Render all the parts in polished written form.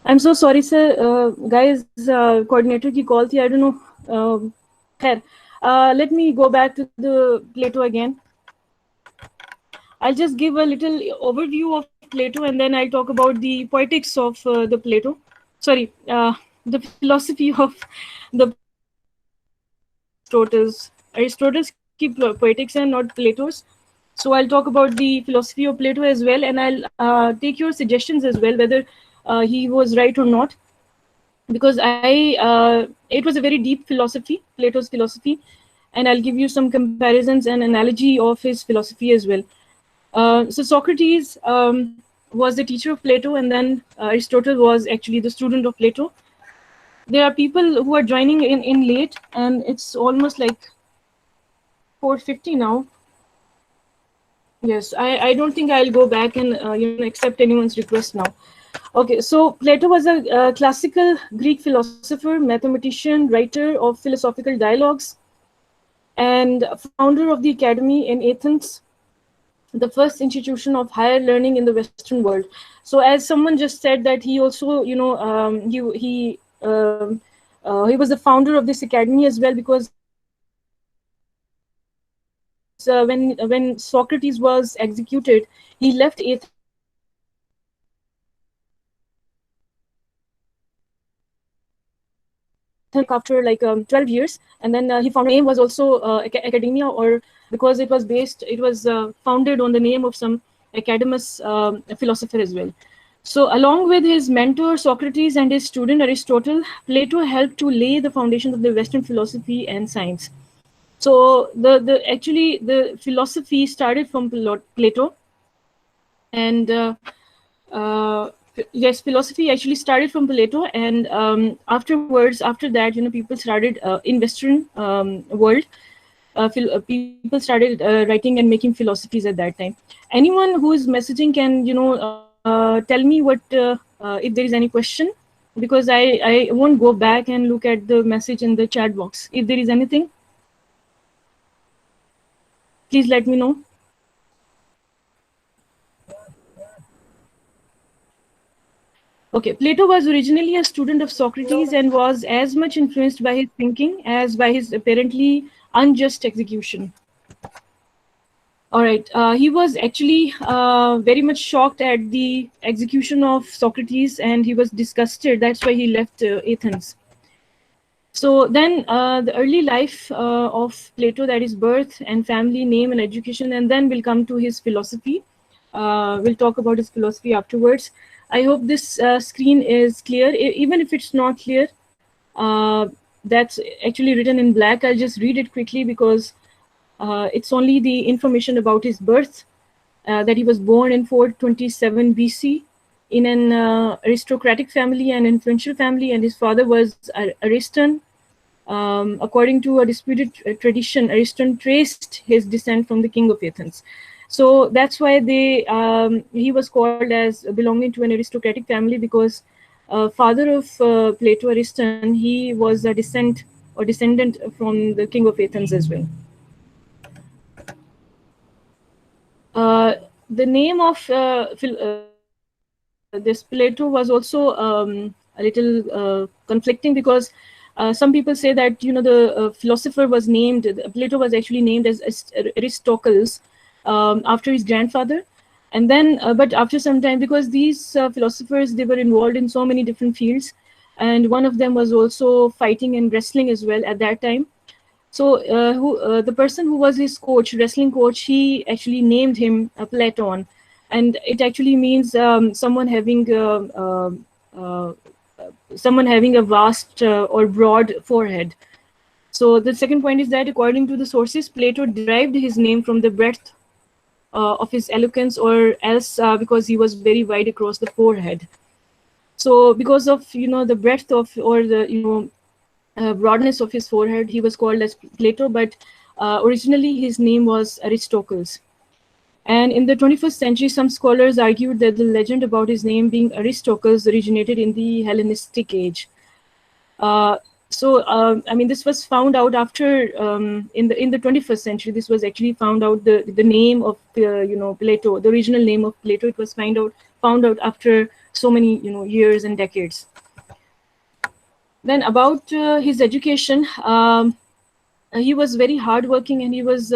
I'm so sorry, sir. Guys, coordinator की call थी. I don't know. खैर, let me go back to the Plato again. I'll just give a little overview of Plato, and then I'll talk about the poetics of the Plato. Sorry, the philosophy of the Aristotle's. Aristotle's keep poetics and not Plato's. So I'll talk about the philosophy of Plato as well, and I'll take your suggestions as well, whether he was right or not. Because it was a very deep philosophy, Plato's philosophy, and I'll give you some comparisons and analogy of his philosophy as well. So Socrates was the teacher of Plato, and then Aristotle was actually the student of Plato. There are people who are joining in late, and it's almost like 4:50 now. Yes, I don't think I'll go back and accept anyone's request now. Okay, so Plato was a classical Greek philosopher, mathematician, writer of philosophical dialogues, and founder of the academy in Athens, the first institution of higher learning in the Western world. So, as someone just said, that he also, he was the founder of this academy as well, because when Socrates was executed, he left Athens after like 12 years, and then he found name was also academia, or because it was founded on the name of some academous philosopher as well. So along with his mentor Socrates and his student Aristotle, Plato helped to lay the foundations of the Western philosophy and science. So the philosophy started from Plato, and yes, philosophy actually started from Plato, and after that, people started in Western world. People started writing and making philosophies at that time. Anyone who is messaging can, tell me what if there is any question, because I won't go back and look at the message in the chat box. If there is anything, please let me know. Okay, Plato was originally a student of Socrates and was as much influenced by his thinking as by his apparently unjust execution. All right, he was actually very much shocked at the execution of Socrates, and he was disgusted. That's why he left Athens. So then the early life of Plato, that is birth and family, name and education, and then we'll come to his philosophy. We'll talk about his philosophy afterwards. I hope this screen is clear. Even if it's not clear, that's actually written in black. I'll just read it quickly, because it's only the information about his birth, that he was born in 427 BC in an aristocratic family and influential family, and his father was Ariston. According to a disputed tradition, Ariston traced his descent from the king of Athens. So that's why he was called as belonging to an aristocratic family, because father of Plato, Ariston, he was a descendant from the king of Athens as well. The name of this Plato was also a little conflicting, because some people say that the philosopher was named, Plato was actually named as Aristocles after his grandfather, and then but after some time, because these philosophers, they were involved in so many different fields, and one of them was also fighting and wrestling as well at that time. So the person who was his coach, wrestling coach, he actually named him Platon, and it actually means someone having a vast or broad forehead. So the second point is that according to the sources, Plato derived his name from the breadth of his eloquence, or else because he was very wide across the forehead. So because of the breadth of, or the broadness of his forehead, he was called as Plato, but originally his name was Aristocles. And in the 21st century, some scholars argued that the legend about his name being Aristocles originated in the Hellenistic age. I mean, this was found out after in the 21st century. This was actually found out, the name of Plato, the original name of Plato. It was found out after so many years and decades. Then about his education, he was very hardworking, and he was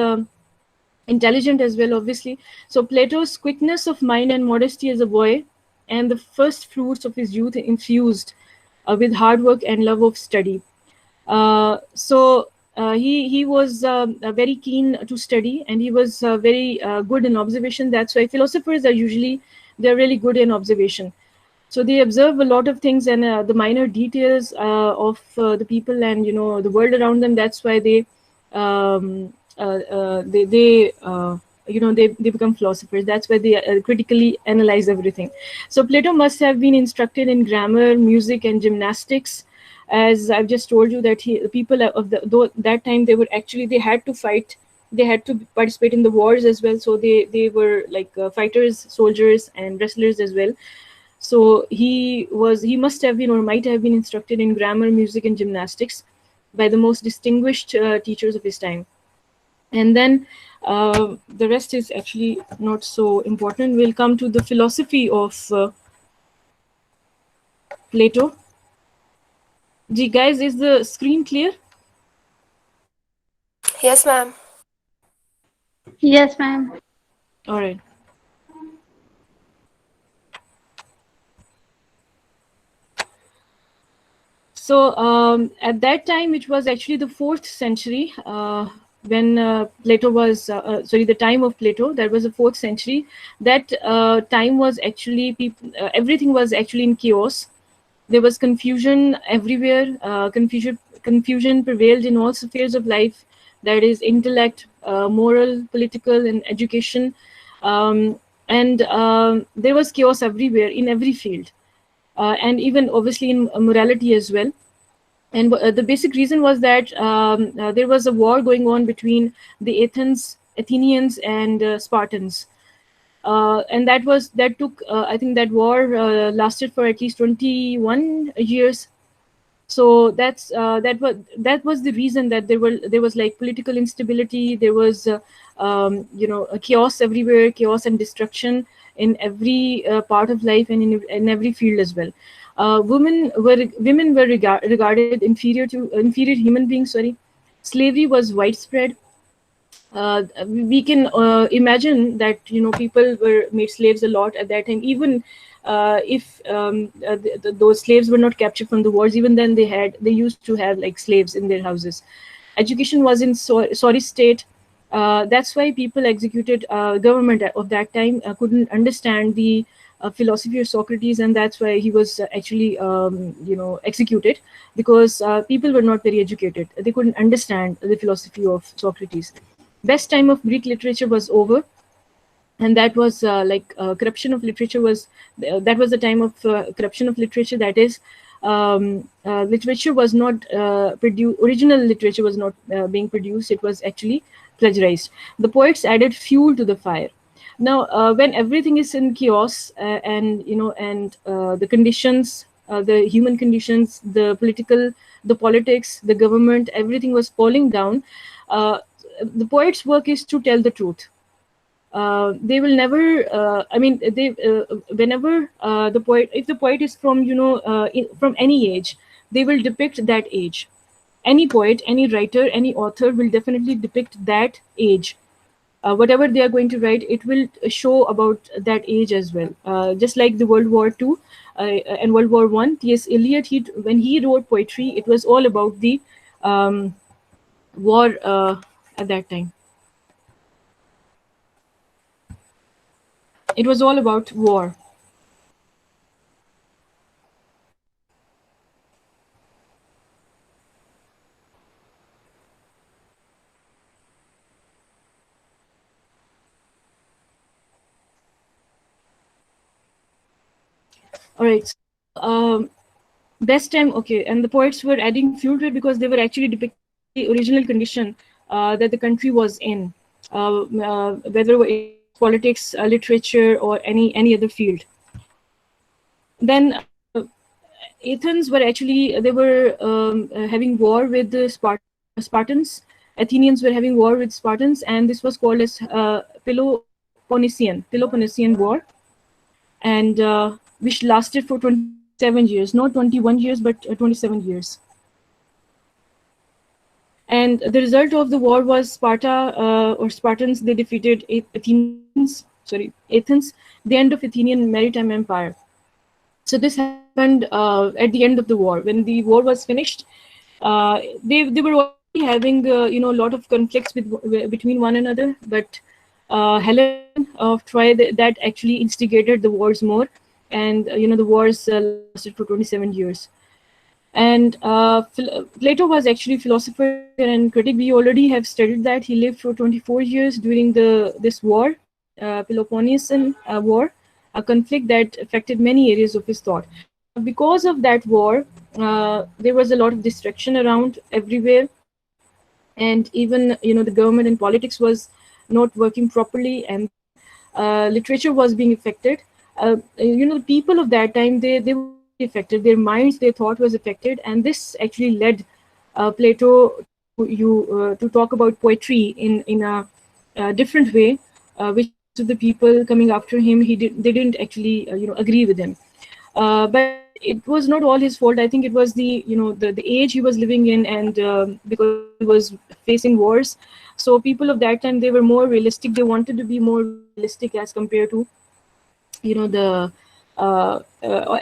intelligent as well, obviously. So Plato's quickness of mind and modesty as a boy, and the first fruits of his youth infused with hard work and love of study. He was very keen to study, and he was very good in observation. That's why philosophers are usually, they're really good in observation. So they observe a lot of things, and the minor details of the people and the world around them. That's why they become philosophers. That's why they critically analyze everything. So Plato must have been instructed in grammar, music, and gymnastics. As I've just told you, that the people of that time, they had to fight, they had to participate in the wars as well. So they were like fighters, soldiers, and wrestlers as well. So he must have been, or might have been, instructed in grammar, music, and gymnastics by the most distinguished teachers of his time. And then the rest is actually not so important. We'll come to the philosophy of Plato. Gee, guys, is the screen clear? Yes, ma'am. Yes, ma'am. All right. So at that time, which was actually the 4th century, when Plato was, sorry, the time of Plato, that was the 4th century. That time was actually, everything was actually in chaos. There was confusion everywhere. Confusion prevailed in all spheres of life. That is intellect, moral, political, and education. And there was chaos everywhere in every field, and even obviously in morality as well. And the basic reason was that there was a war going on between the Athenians and Spartans, and that took I think that war lasted for at least 21 years. So that was the reason that there was like political instability. There was a chaos everywhere, chaos and destruction in every part of life, and in every field as well. Women were regarded inferior human beings. Sorry, slavery was widespread. We can imagine that people were made slaves a lot at that time. Even if those slaves were not captured from the wars, even then they used to have like slaves in their houses. Education was in sorry state. That's why people executed government of that time couldn't understand the philosophy of Socrates, and that's why he was actually executed, because people were not very educated. They couldn't understand the philosophy of Socrates. Best time of Greek literature was over, and that was corruption of literature was that was the time of corruption of literature. That is, literature was not produced. Original literature was not being produced. It was actually plagiarized. The poets added fuel to the fire. Now, when everything is in chaos, and the conditions, the human conditions, the politics, the government, everything was falling down. The poet's work is to tell the truth. They will never they whenever the poet, if the poet is from from any age, they will depict that age. Any poet, any writer, any author will definitely depict that age. Whatever they are going to write, it will show about that age as well. Just like the World War II and World War One, T.S. Eliot, when he wrote poetry, it was all about the war at that time. It was all about war. All right. So, best time, okay, and the poets were adding fuel to it because they were actually depicting the original condition that the country was in, whether it was politics, literature, or any other field. Then Athens were actually, they were having war with the Spartans. Athenians were having war with Spartans, and this was called as Peloponnesian War. And which lasted for 27 years, not 21 years, but 27 years. And the result of the war was Sparta, or Spartans, they defeated Athens, the end of Athenian maritime empire. So this happened at the end of the war. When the war was finished, they were already having a lot of conflicts between one another, but Helen of Troy, that actually instigated the wars more, and the wars lasted for 27 years. And Plato was actually philosopher, thinker, and critic. We already have studied that he lived for 24 years during this war, Peloponnesian War, a conflict that affected many areas of his thought. Because of that war, there was a lot of destruction around everywhere, and even the government and politics was not working properly, and then literature was being affected. The people of that time, they were really affected. Their minds, their thought was affected, and this actually led Plato to talk about poetry in a different way, which most of the people coming after him, they didn't actually agree with him. But it was not all his fault. I think it was the age he was living in, and because the world was facing wars, so people of that time, they were more realistic. They wanted to be more realistic as compared to the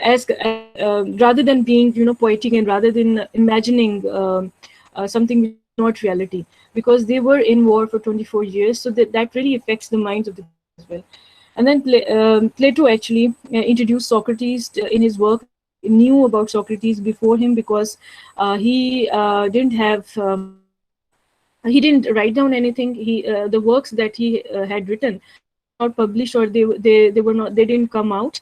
as rather than being poetic, and rather than imagining something which was not reality, because they were in war for 24 years, so that really affects the minds of the people as well. And then Plato actually introduced Socrates in his work. Nobody knew about Socrates before him, because he didn't have he didn't write down anything. The works that he had written, they were not published, or they didn't come out.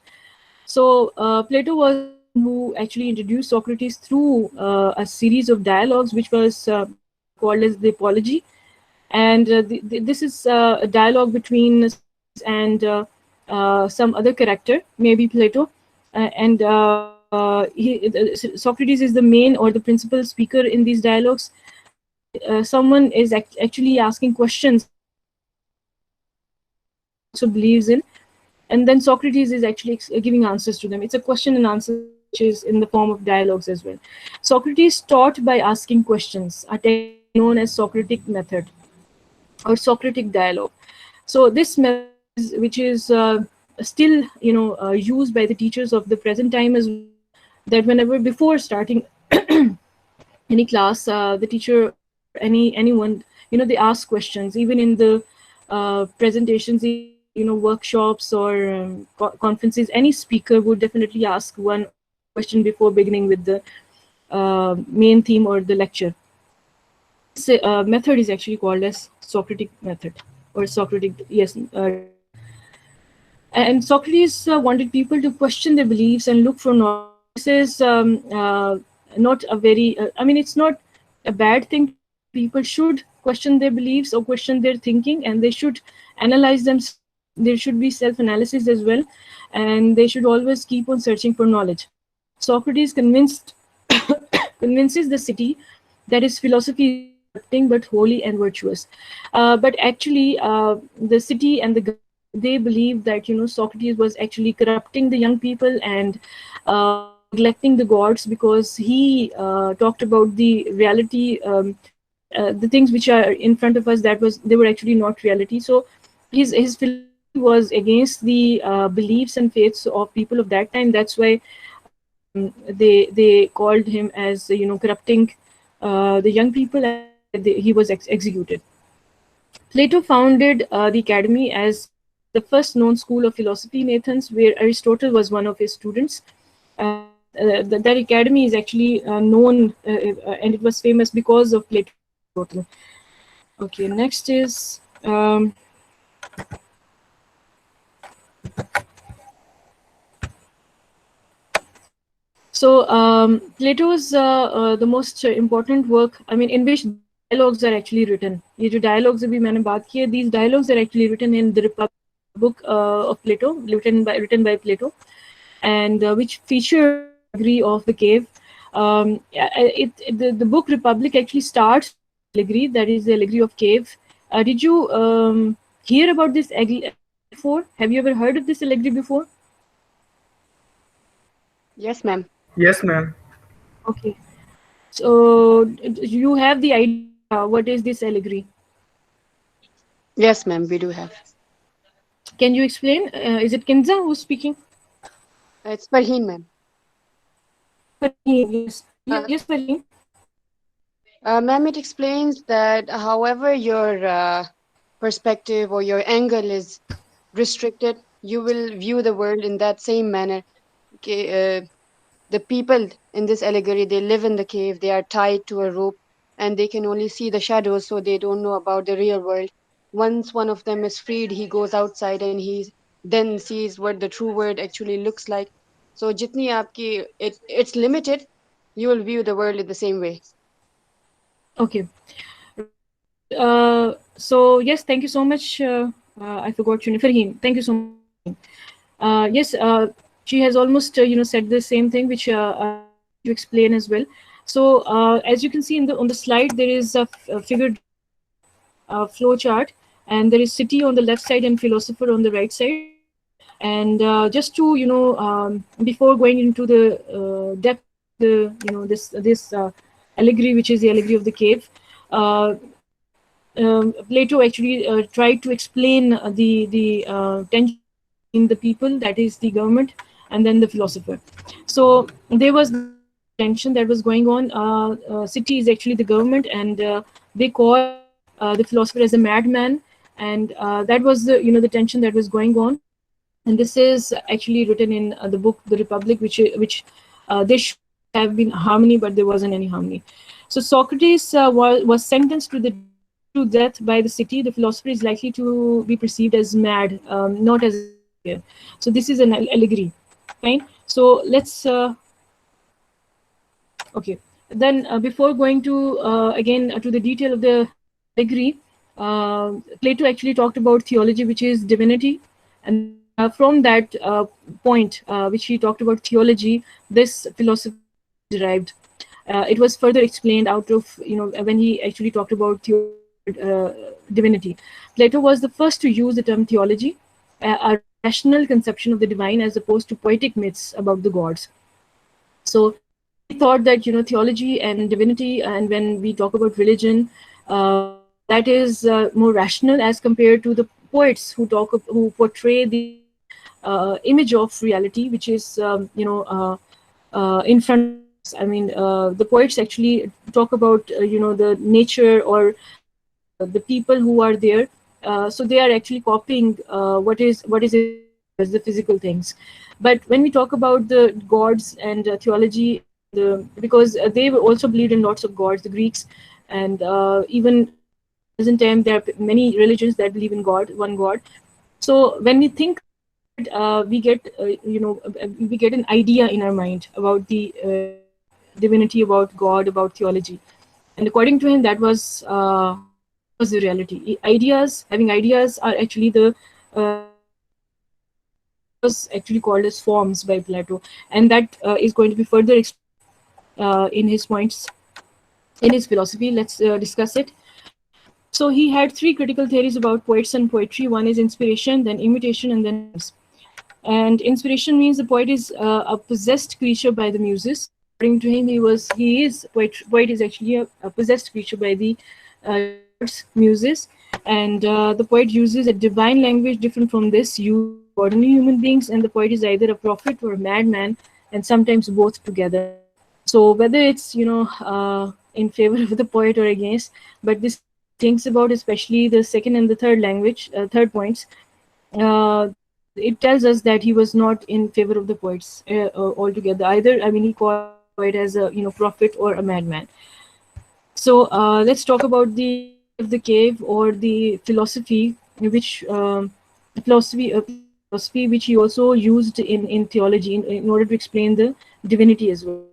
So Plato was the one who actually introduced Socrates through a series of dialogues, which was called as the Apology. And this is a dialogue between Socrates and some other character, maybe Plato. Socrates is the main or the principal speaker in these dialogues, and someone is actually asking questions about what Plato also believes in, and then Socrates is actually giving answers to them. It's a question and answer system, which is in the form of dialogues as well. Socrates taught by asking questions, a technique known as Socratic method or Socratic dialogue. So this method is which is still used by the teachers of the present time as well. That whenever before starting any class, the teacher or anyone, they ask questions. Even in the presentations, even in the workshops or conferences, any speaker would definitely ask one or two question before beginning with the main theme or the lecture. This method is actually called as Socratic method or Socratic, yes, dialogue. And Socrates wanted people to question their beliefs and look for knowledge. Now, this is not a very, it's not a bad thing to do. People should question their beliefs or question their thinking, and they should analyze themselves. There should be self analysis as well, and they should always keep on searching for knowledge. Socrates convinces the city that his philosophy is not corrupting but holy and virtuous. But actually, the city and the government, they believe that Socrates was actually corrupting the young people and neglecting the gods, because he talked about the reality, that the things which are in front of us, they were actually not reality. So his philosophy was against the beliefs and faiths of people of that time. That's why they called him as corrupting the young people, and that's why he was executed. Plato founded the academy as the first known school of philosophy in Athens, where Aristotle was one of his students. That academy is actually known, and it was famous because of Plato and Aristotle. Okay, next is Plato's the most important work, in which these dialogues are actually written. ये जो dialogues अभी मैंने बात की है, these dialogues are actually written in the Republic, book of Plato, written by Plato, and which features the allegory of the cave. The book Republic actually starts with an allegory, that is the allegory of cave. Did you hear about this allegory before? Have you ever heard of this allegory before? Yes, ma'am. Yes, ma'am. Okay. So you have the idea what is this allegory? Yes, ma'am, we do have. Can you explain? Is it Kinza who's speaking? It's Farheen, ma'am. Farheen, yes. Uh, Yes, Farheen. Ma'am, it explains that however your perspective or your angle is restricted, you will view the world in that same manner. Okay, the people in this allegory, they live in the cave, they are tied to a rope, and they can only see the shadows, so they don't know about the real world. Once one of them is freed, he goes outside and he then sees what the true world actually looks like. So jitni aapki it's limited, you will view the world in the same way. Okay. Right. So yes, thank you so much. I forgot your name, Farheen. Thank you so much, Farheen. Yes, she has almost said the same thing, which I would like to explain as well. So as you can see in the on the slide, there is a figure diagram, flow chart, and there is city on the left side and philosopher on the right side. And just to before going into the depth of the this allegory, which is the allegory of the cave. Plato actually tried to explain the tension between the people, that is the government, and then the philosopher. So there was this tension that was going on. City is actually the government, and they call the philosopher as a madman, and that was the tension that was going on. And this is actually written in the book The Republic, which they should have been harmony, but there wasn't any harmony. So Socrates was sentenced to death by the city. The philosopher is likely to be perceived as mad, not as a saint here. So this is an allegory. Fine. So let's okay. Then before going to again to the detail of the allegory, Plato actually talked about theology, which is divinity, and then from that point, which he talked about theology, this philosophy was derived. It was further explained out of when he actually talked about theology or divinity. Plato was the first to use the term theology, a rational conception of the divine as opposed to poetic myths about the gods. So he thought that theology and divinity, and when we talk about religion, that is more rational as compared to the poets who portray the image of reality, which is in front of us. I mean, the poets actually talk about the nature or the people who are there. So they are actually copying what is in front of us, the physical things. But when we talk about the gods and theology, and because they also believed in lots of gods, the Greeks, and even in the present time, there are many religions that believe in God, one God. So when we think about that, we get an idea in our mind about the divinity, about God, about theology. And according to him, that was the reality. Ideas, having ideas, are actually the that was actually called as forms by Plato, and that is going to be further explained in his points in his philosophy. Let's discuss it. So he had three critical theories about poets and poetry. One is inspiration, then imitation, and then rhymes. And inspiration means the poet is a possessed creature by the muses. According to him, poet is actually a possessed creature by the gods, muses, and the poet uses a divine language different from this used by ordinary human beings. And the poet is either a prophet or a madman, and sometimes both together. So whether it's in favor of the poet or against, but this is what he thinks about, especially the second and the third points. It tells us that he was not in favor of the poets altogether either. I mean, he called the poet as a prophet or a madman. So let's talk about the allegory of the cave, or the philosophy, which Plato's philosophy, which he also used in theology in order to explain the divinity as well.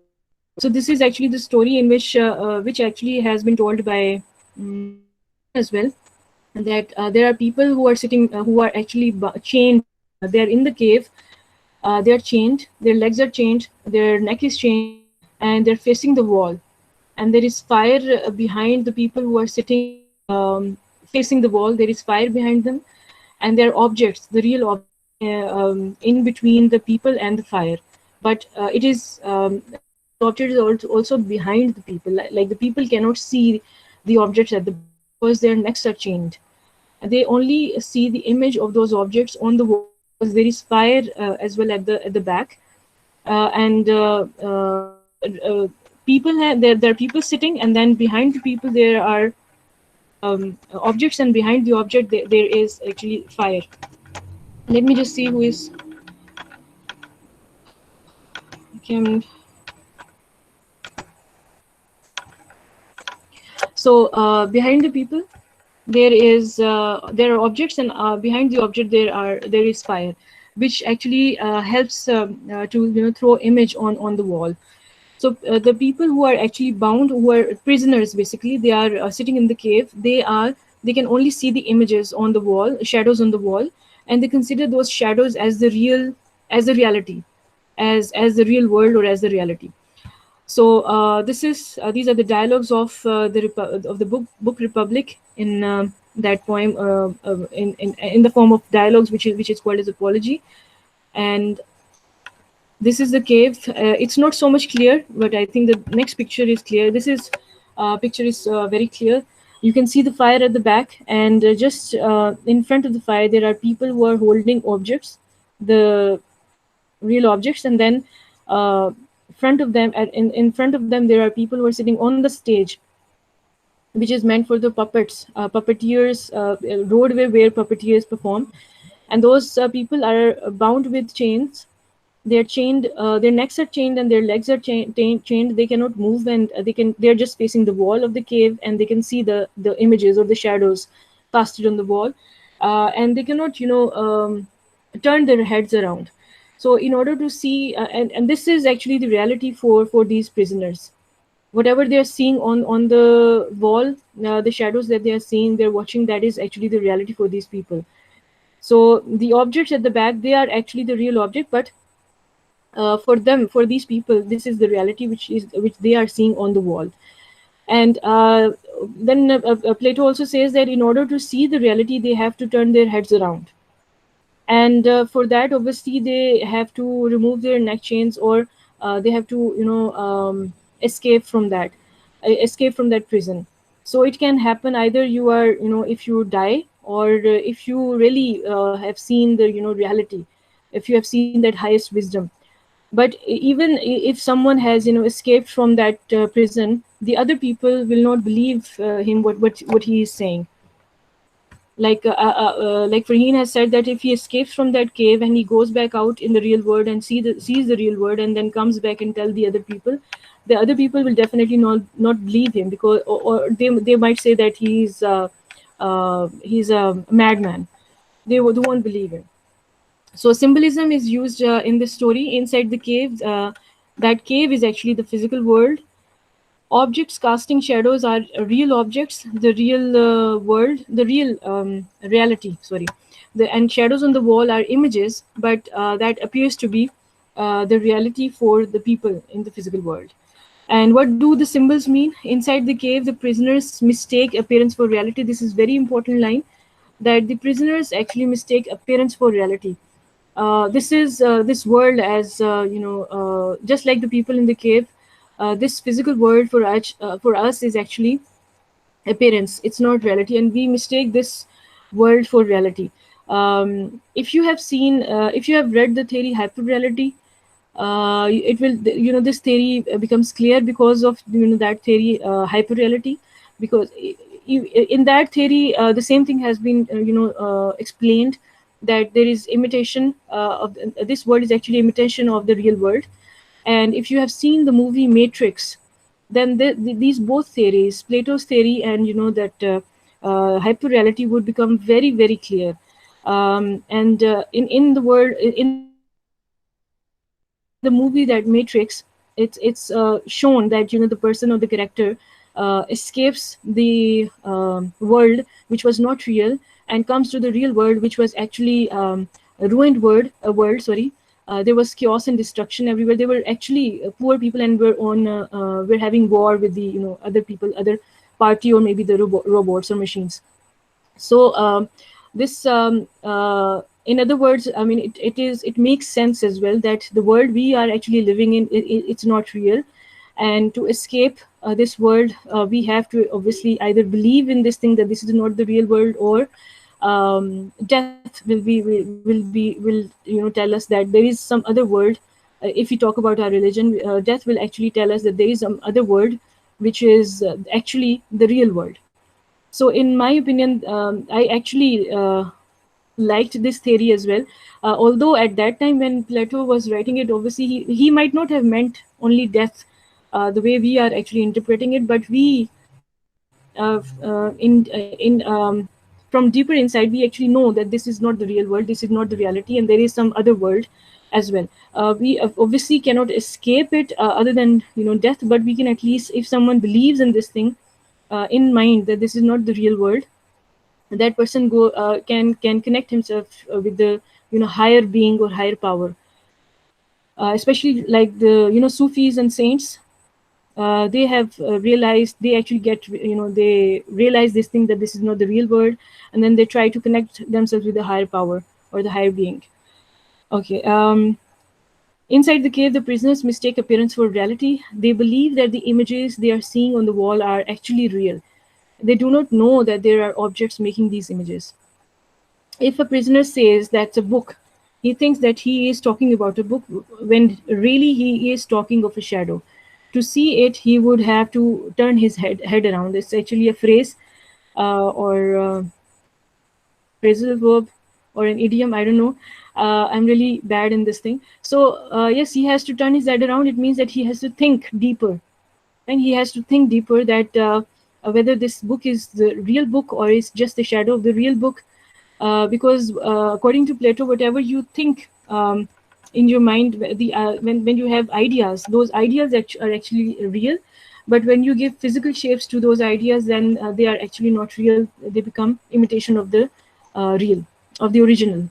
So this is actually the story in which actually has been told by Plato as well, that there are people who are sitting, who are actually chained. They are in the cave. They are chained. Their legs are chained. Their neck is chained, and they're facing the wall. And there is fire behind the people who are sitting facing the wall. There is fire behind them, and there are objects, the real objects, in between the people and the fire. but it is the real object is also behind the people. Like the people cannot see the objects at the back because their necks are chained. They only see the image of those objects on the wall because there is fire as well at the back. And people have there are people sitting, and then behind the people there are objects, and behind the object there is actually fire. Let me just see who is. Okay, so behind the people there are objects, and behind the object there is fire, which actually helps to throw image on the wall. So the people who are actually bound, who are prisoners, basically they are sitting in the cave. They can only see the images on the wall, shadows on the wall, and they consider those shadows as the real, as the reality, as the real world, or as the reality. So this is these are the dialogues of the book Republic, in that poem, in the form of dialogues, which is called as apology. And this is the cave. It's not so much clear, but I think the next picture is clear. This is picture is very clear. You can see the fire at the back, and just in front of the fire there are people who are holding objects, the real objects. And then uh, front of them, in front of them there are people who are sitting on the stage, which is meant for the puppets, puppeteers, roadway where puppeteers perform. And those people are bound with chains. They're chained, their necks are chained and their legs are chained. They cannot move, and they're just facing the wall of the cave, and they can see the images or the shadows casted on the wall. And they cannot turn their heads around. So in order to see, and this is actually the reality for these prisoners. Whatever they are seeing on the wall, the shadows that they are seeing, they're watching, that is actually the reality for these people. So the objects at the back, they are actually the real object, but for them, for these people, this is the reality which they are seeing on the wall. And then Plato also says that in order to see the reality, they have to turn their heads around. And for that, obviously they have to remove their neck chains, or they have to escape from that, escape from that prison. So it can happen either you are, if you die, or if you really have seen the reality, if you have seen that highest wisdom. But even if someone has escaped from that prison, the other people will not believe him, what he is saying. Like Farheen has said, that if he escapes from that cave and he goes back out in the real world and sees the real world, and then comes back and tell the other people will definitely not believe him, because or they might say that he's a madman. They won't believe him. So symbolism is used in this story. Inside the cave, that cave is actually the physical world. Objects casting shadows are real objects, the real world, the real reality, sorry. And shadows on the wall are images, but that appears to be the reality for the people in the physical world. And what do the symbols mean? Inside the cave, the prisoners mistake appearance for reality. This is very important line, that the prisoners actually mistake appearance for reality. This is this world, as just like the people in the cave. This physical world for us is actually appearance. It's not reality, and we mistake this world for reality. If you have seen, if you have read the theory hyperreality, it will, this theory becomes clear because of that theory, hyperreality. Because in that theory, the same thing has been explained, that there is imitation of this world is actually imitation of the real world. And if you have seen the movie Matrix, then these both theories, Plato's theory and that hyperreality, would become very very clear. And in the world, in the movie that Matrix, it's shown that the person or the character escapes the world which was not real, and comes to the real world, which was actually a ruined world, sorry. There was chaos and destruction everywhere. They were actually poor people, and were having war with the other people, other party, or maybe the robots or machines. So this In other words, I mean, it makes sense as well that the world we are actually living in, it's not real. And to escape this world, we have to obviously either believe in this thing that this is not the real world, or death will tell us that there is some other world. If we talk about our religion, death will actually tell us that there is some other world which is actually the real world. So in my opinion, I actually liked this theory as well. Although at that time when Plato was writing it, obviously he might not have meant only death the way we are actually interpreting it, but we in from deeper inside, we actually know that this is not the real world, this is not the reality, and there is some other world as well. We obviously cannot escape it other than death, but we can at least, if someone believes in this thing in mind that this is not the real world, that person can connect himself with the higher being or higher power. Especially like the Sufis and saints, they have realized, they actually get they realize this thing that this is not the real world, and then they try to connect themselves with the higher power or the higher being. Okay. Inside the cave, the prisoners mistake appearance for reality. They believe that the images they are seeing on the wall are actually real. They do not know that there are objects making these images. If a prisoner says that's a book, he thinks that he is talking about a book when really he is talking of a shadow. To see it, he would have to turn his head around. It's actually a phrase or phrasal verb or an idiom. I don't know. I'm really bad in this thing. So yes, he has to turn his head around. It means that he has to think deeper, and he has to think deeper that whether this book is the real book or is just the shadow of the real book. Because according to Plato, whatever you think in your mind, when you have ideas, those ideas are actually real. But when you give physical shapes to those ideas, then they are actually not real. They become imitation of the real, of the original.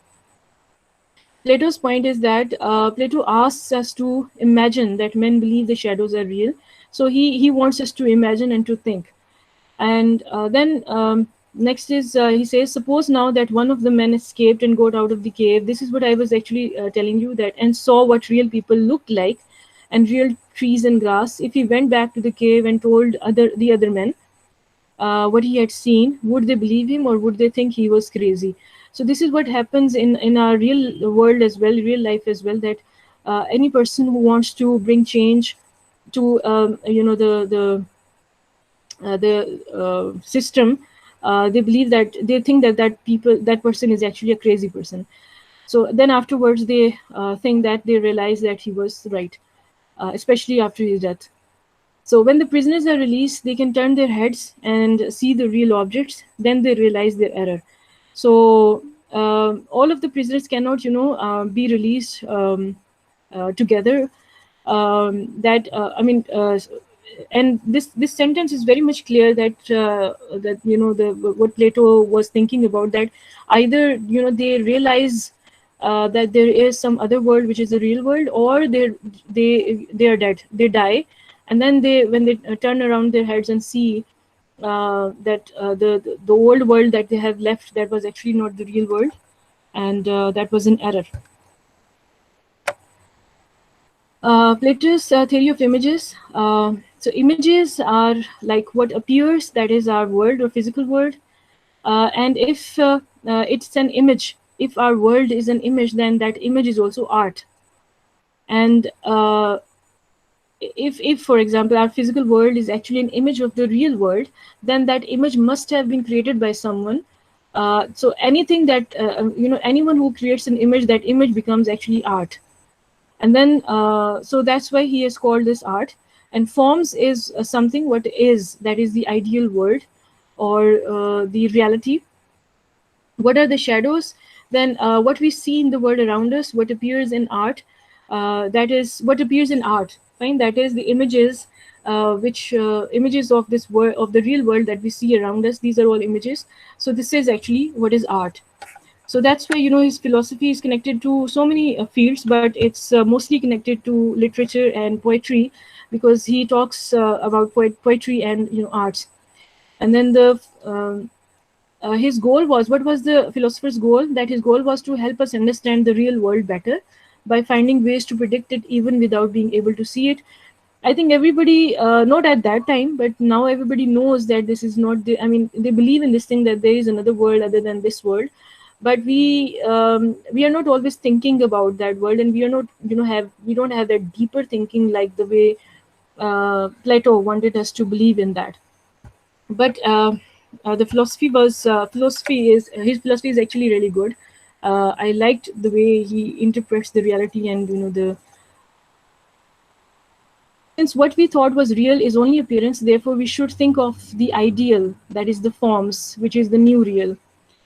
Plato's point is that Plato asks us to imagine that men believe the shadows are real. So he wants us to imagine and to think. And then next is he says, suppose now that one of the men escaped and got out of the cave. This is what I was actually telling you, that and saw what real people looked like, and real trees and grass. If he went back to the cave and told the other men what he had seen, would they believe him or would they think he was crazy? So this is what happens in our real world as well, real life as well, that any person who wants to bring change to the system, they believe that, they think that that person is actually a crazy person. So then afterwards they think that they realize that he was right, especially after his death. So when the prisoners are released, they can turn their heads and see the real objects. Then they realize their error. So all of the prisoners cannot, be released together. That I mean, and this sentence is very much clear that that the what Plato was thinking about, that either they realize that there is some other world which is the real world, or they are dead, they die, and then they, when they turn around their heads and see that the old world that they have left, that was actually not the real world, and that was an error. Plato's theory of images. So images are like what appears, that is our world or physical world. And if it's an image, if our world is an image, then that image is also art. And if for example our physical world is actually an image of the real world, then that image must have been created by someone. So anything that anyone who creates an image, that image becomes actually art. And then so that's why he has called this art. And forms is something what is, that is the ideal world or the reality. What are the shadows? Then what we see in the world around us, what appears in art, that is what appears in art, fine, that is the images, which images of this world, of the real world that we see around us, these are all images. So this is actually what is art. So that's why his philosophy is connected to so many fields, but it's mostly connected to literature and poetry, because he talks about poetry and arts. And then the his goal was, what was the philosopher's goal? That his goal was to help us understand the real world better by finding ways to predict it even without being able to see it. I think everybody, not at that time, but now everybody knows that this is not the, I mean, they believe in this thing that there is another world other than this world. But we are not always thinking about that world, and we are not, we don't have that deeper thinking like the way Plato wanted us to believe in that. But the philosophy was philosophy is his philosophy is actually really good. I liked the way he interprets the reality, and the since what we thought was real is only appearance, therefore we should think of the ideal, that is the forms, which is the new real,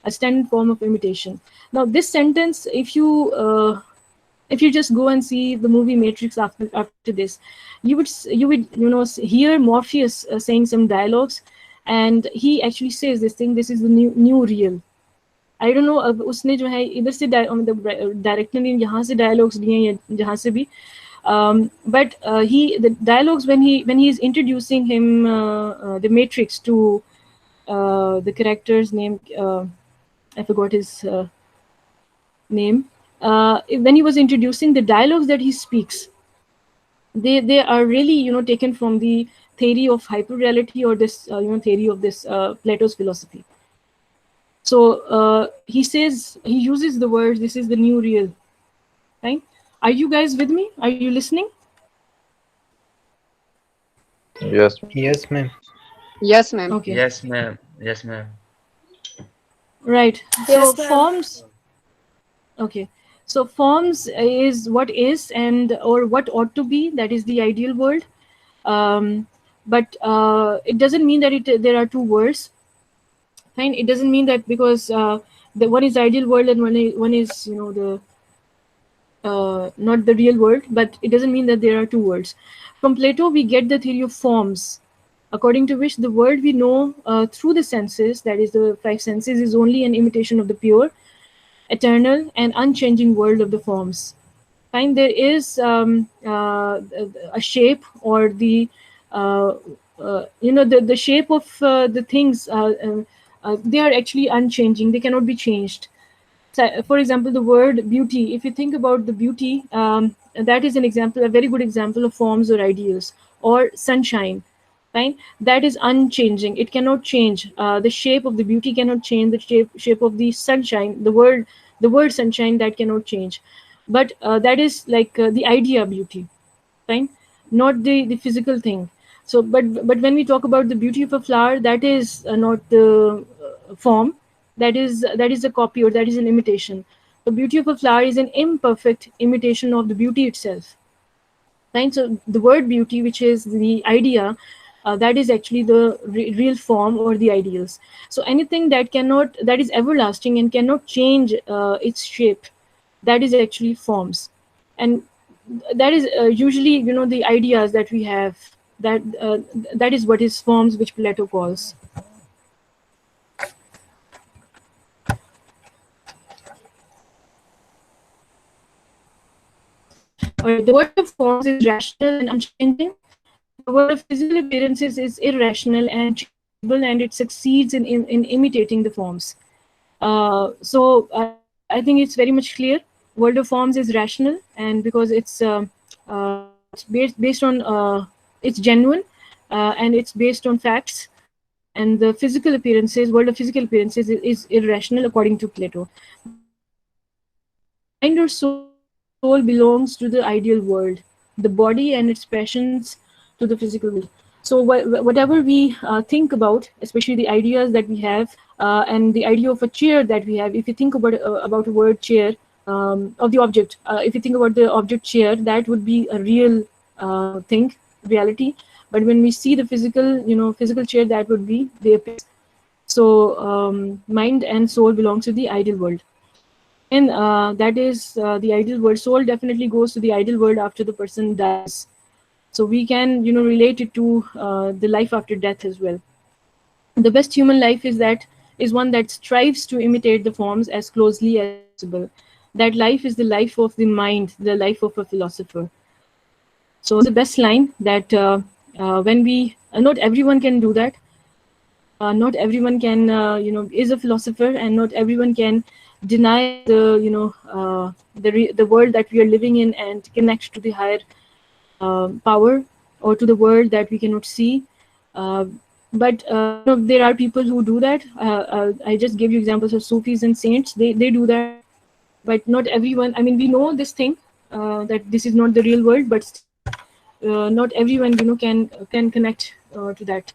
a standard form of imitation. Now, this sentence, if you just go and see the movie Matrix after this, you would hear Morpheus saying some dialogues, and he actually says this thing. This is the new real. I don't know अब उसने जो है इधर से director ने यहाँ से dialogues दिए या जहाँ से भी, but the dialogues when he is introducing him the Matrix to the character's name, I forgot his name. When he was introducing the dialogues that he speaks, they are really taken from the theory of hyperreality, or this theory of this Plato's philosophy. So he uses the words, this is the new real, right? Are you guys with me? Are you listening? Yes. Yes, ma'am. Yes, ma'am. Okay. Yes, ma'am. Yes, ma'am. Right. Yes, So ma'am. forms. Okay. So forms is what is, and or what ought to be. That is the ideal world. But it doesn't mean that there are two worlds. Fine. It doesn't mean that because the one is ideal world and one is the not the real world. But it doesn't mean that there are two worlds. From Plato, we get the theory of forms, according to which the world we know through the senses, that is the five senses, is only an imitation of the pure, eternal, and unchanging world of the forms. Fine, there is a shape, or the the shape of the things. They are actually unchanging. They cannot be changed. So, for example, the word beauty. If you think about the beauty, that is an example, a very good example of forms or ideals. Or sunshine, right? That is unchanging. It cannot change. The shape of the beauty cannot change. The shape of the sunshine, the word sunshine, that cannot change. But that is like the idea of beauty, right? Not the physical thing. So, but when we talk about the beauty of a flower, that is not the form. That is a copy, or that is an imitation. The beauty of a flower is an imperfect imitation of the beauty itself. Right? So the word beauty, which is the idea, that is actually the real form or the ideals. So anything that is everlasting and cannot change its shape, that is actually forms. And that is usually the ideas that we have, that is what is forms, which Plato calls. All right, the world of forms is rational and unchanging. The world of physical appearances is irrational and changeable, and it succeeds in imitating the forms. So I think it's very much clear. World of forms is rational, and because it's based on it's genuine, and it's based on facts. And the physical appearances, world of physical appearances, is irrational according to Plato. Mind or soul belongs to the ideal world. The body and its passions to the physical world. So whatever we think about, especially the ideas that we have, and the idea of a chair that we have, if you think about a word chair, of the object, if you think about the object chair, that would be a real thing, reality. But when we see the physical chair, that would be the appearance. So mind and soul belongs to the ideal world. And that is the ideal world. Soul definitely goes to the ideal world after the person dies. So we can relate it to the life after death as well. The best human life is one that strives to imitate the forms as closely as possible. That life is the life of the mind, the life of a philosopher. So the best line that when we not everyone can do that. Not everyone can, is a philosopher, and not everyone can deny the, the world that we are living in and connect to the higher power, or to the world that we cannot see. Uh, but there are people who do that. I just gave you examples of Sufis and saints. They do that, but not everyone. I mean, we know this thing, that this is not the real world, but still, not everyone, can connect to that.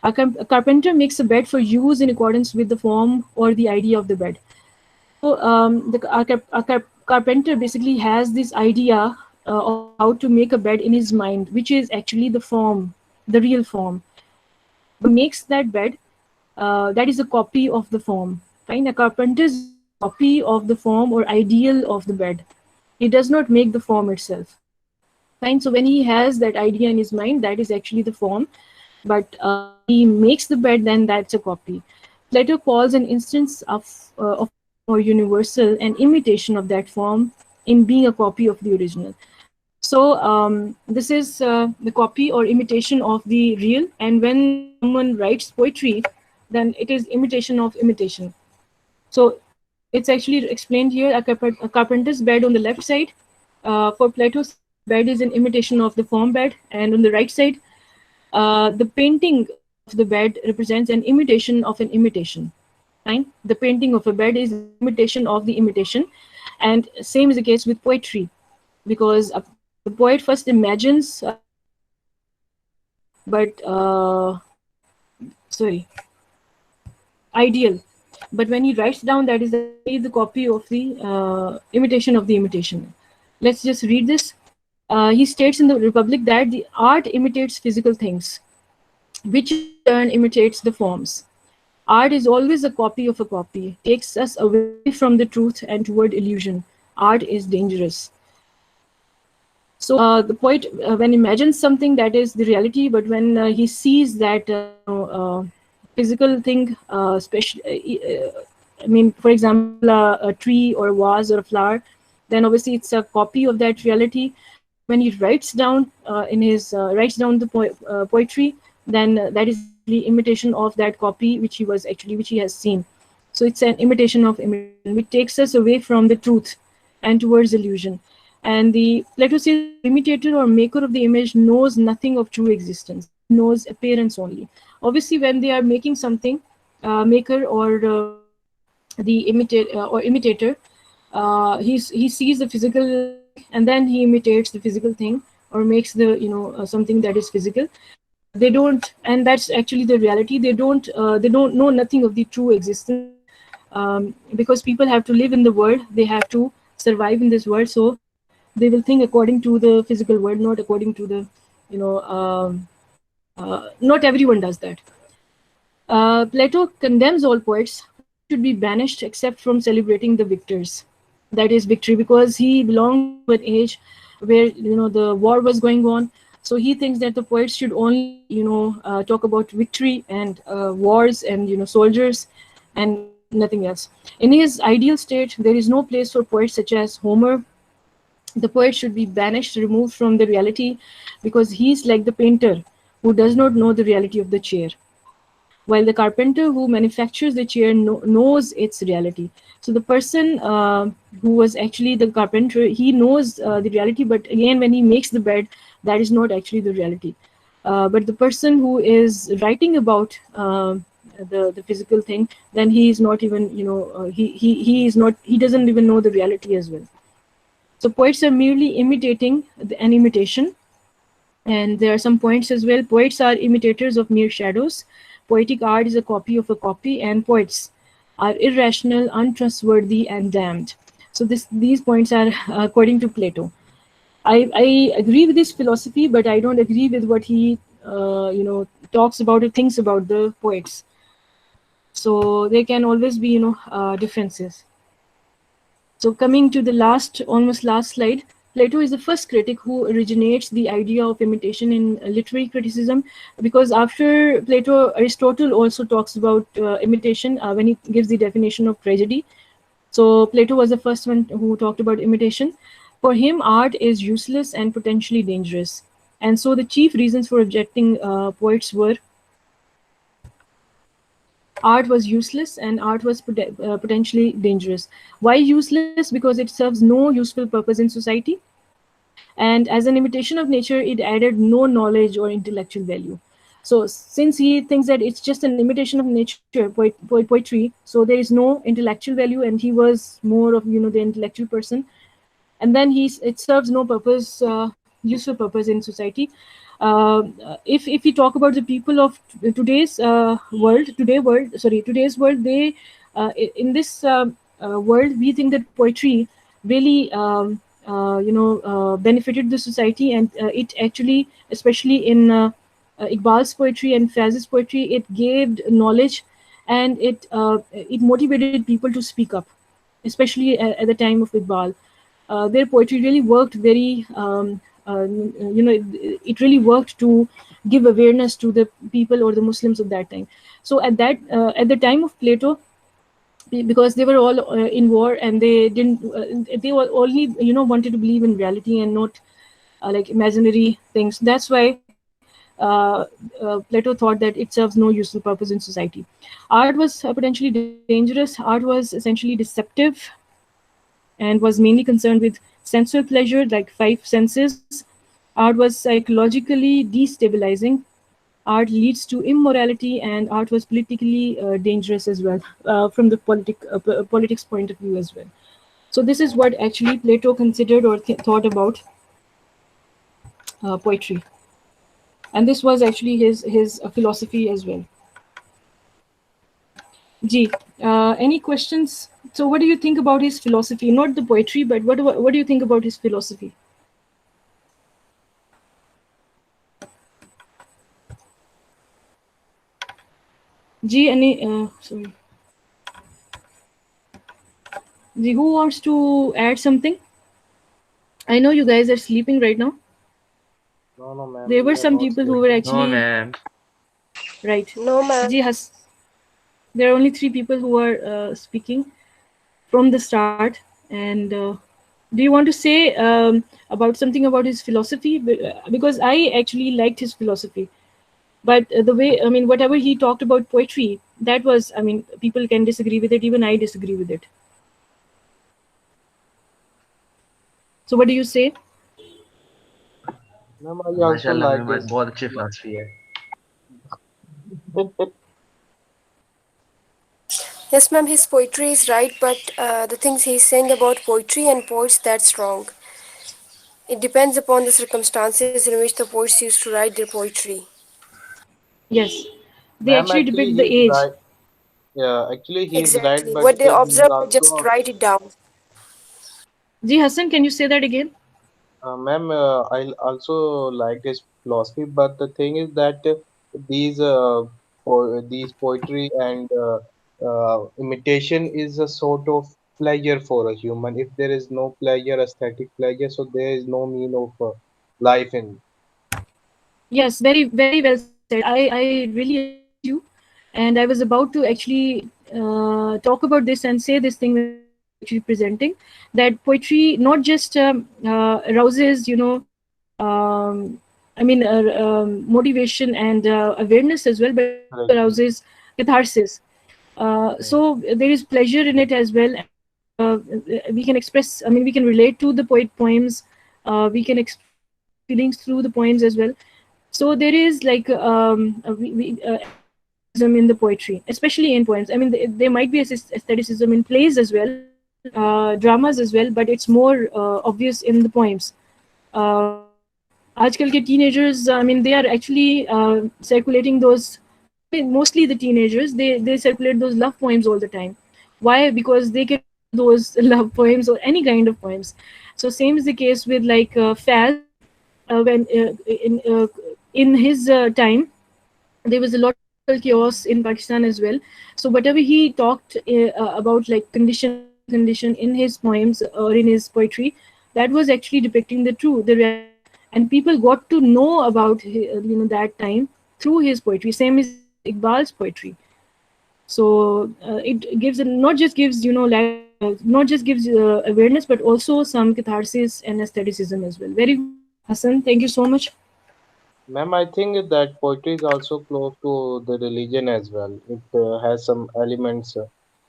A carpenter makes a bed for use in accordance with the form or the idea of the bed. So carpenter basically has this idea of how to make a bed in his mind, which is actually the form, the real form. When he makes that bed, that is a copy of the form. Fine, a carpenter is just a copy of the form or ideal of the bed. He does not make the form itself. Fine, so when he has that idea in his mind, that is actually the form. But when he makes the bed, then that's a copy. Plato calls an instance of a form or universal an imitation of that form in being a copy of the original. So this is the copy or imitation of the real. And when someone writes poetry, then it is imitation of imitation. So it's actually explained here: a carpenter's bed on the left side. For Plato, since the bed is an imitation of the form bed, and on the right side, the painting of the bed represents an imitation of an imitation. Fine. The painting of a bed is an imitation of the imitation, and same is the case with poetry, because the poet first imagines but sorry, ideal, but when he writes down, that is actually the copy of the imitation of the imitation. Let's just read this. He states in the Republic that the art imitates physical things, which in turn imitates the forms. Art is always a copy of a copy, takes us away from the truth and toward illusion. Art is dangerous. So the poet, when imagines something, that is the reality, but when he sees that physical thing, I mean, for example, a tree or a vase or a flower, then obviously it's a copy of that reality. But when he writes down writes down the poetry, then that is actually imitation of that copy which he has seen. So it's an imitation of imitation, which takes us away from the truth and towards illusion. And the Plato says the imitator or maker of the image knows nothing of true existence. He knows appearance only. Obviously, when they are making something, maker or the imitator, he sees the physical thing, and then he imitates the physical thing, or makes the something that is physical. They don't, and that's actually the reality. They don't know nothing of the true existence, because people have to live in the world. They have to survive in this world, so they will think according to the physical world, not according to the you know not everyone does that. Plato condemns all poets. Poets should be banished except from celebrating the victors. That is victory, because he belongs to an age where the war was going on. So he thinks that the poets should only talk about victory and wars and soldiers, and nothing else. In his ideal state, there is no place for poets such as Homer. The poet should be banished, removed from the reality, because he's like the painter who does not know the reality of the chair, while the carpenter who manufactures the chair knows its reality. So the person who was actually the carpenter, he knows the reality, but again, when he makes the bed, that is not actually the reality. But the person who is writing about the physical thing, then he is not even he is not, he doesn't even know the reality as well. So poets are merely imitating an imitation. And there are some points as well. Poets are imitators of mere shadows. Poetic art is a copy of a copy, and poets are irrational, untrustworthy, and damned. So these points are according to Plato. I agree with this philosophy, but I don't agree with what he talks about or thinks about the poets. So there can always be differences. So coming to the almost last slide, Plato is the first critic who originates the idea of imitation in literary criticism, because after Plato, Aristotle also talks about imitation when he gives the definition of tragedy. So Plato was the first one who talked about imitation. For him, art is useless and potentially dangerous. And so the chief reasons for objecting poets were art was useless and art was potentially dangerous. Why useless? Because it serves no useful purpose in society, and as an imitation of nature, it added no knowledge or intellectual value. So since he thinks that it's just an imitation of nature, poetry, so there is no intellectual value, and he was more of, the intellectual person. And then it serves no purpose, useful purpose in society. If we talk about the people of today's world, they in this world, we think that poetry really benefited the society, and it actually, especially in Iqbal's poetry and Faz's poetry, it gave knowledge, and it motivated people to speak up, especially at the time of Iqbal. Their poetry really worked very, it really worked to give awareness to the people or the Muslims of that time. So at the time of Plato, because they were all in war, and they were only, wanted to believe in reality and not like imaginary things. That's why Plato thought that it serves no useful purpose in society. Art was potentially dangerous. Art was essentially deceptive and was mainly concerned with sensual pleasure, like five senses. Art was psychologically destabilizing. Art leads to immorality, and art was politically dangerous as well, from the politics point of view as well. So this is what actually Plato considered or thought about poetry, and this was actually his philosophy as well. G, any questions? So what do you think about his philosophy? Not the poetry, but what do you think about his philosophy? G, any sorry. G, who wants to add something? I know you guys are sleeping right now. No, no, ma'am, There we were are some not people who were sleeping. No, actually ma'am. right. No, ma'am. G has. There are only three people who are speaking from the start. And do you want to say about something about his philosophy? Because I actually liked his philosophy. But the way, I mean, whatever he talked about poetry, that was, I mean, people can disagree with it. Even I disagree with it. So what do you say? Ma'am, I also माशाल्लाह like ma'am this. बहुत अच्छी philosophy है. Yes, ma'am, his poetry is right, but the things he's saying about poetry and poets, that's wrong. It depends upon the circumstances in which the poets used to write their poetry. Yes, they Ma'am, actually actually, depict the he's age. right. Yeah, actually, he's right, Exactly. but What they he's observe, they just also, write it down. Ji Hassan, can you say that again? ma'am, I also like his philosophy, but the thing is that these these poetry and imitation is a sort of pleasure for a human. If there is no pleasure, aesthetic pleasure, so there is no mean of life in. Yes, very, very well said. I really agree with you. And I was about to actually talk about this and say this thing when you were actually presenting that poetry not just arouses, I mean, motivation and awareness as well, but it also Correctly. arouses catharsis. So there is pleasure in it as well, and we can express. I mean, we can relate to the poems. We can express our feelings through the poems as well. So there is like aestheticism in the poetry, especially in poems. I mean, there might be aestheticism in plays as well, dramas as well, but it's more obvious in the poems. आजकल के teenagers, I mean, they are actually circulating those. I mean, mostly the teenagers, they circulate those love poems all the time. Why? Because they can relate to those love poems or any kind of poems. So same is the case with like Faz. When in his time, there was a lot of political chaos in Pakistan as well. So whatever he talked about, like condition, social condition in his poems or in his poetry, that was actually depicting the reality, and people got to know about that time through his poetry. Same is with Iqbal's poetry. So it gives not just gives not just gives awareness, but also some catharsis and aestheticism as well. Very good, Hassan. Thank you so much. Ma'am, I think that poetry is also close to the religion as well. It has some elements.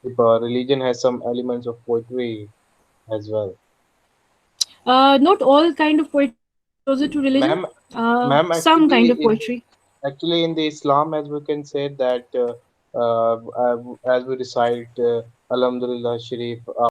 If religion has some elements of poetry as well. Not all kind of poetry is closer to religion. Ma'am, ma'am, Some kind of poetry. actually in the Islam, as we can say that as we recite Alhamdulillah Sharif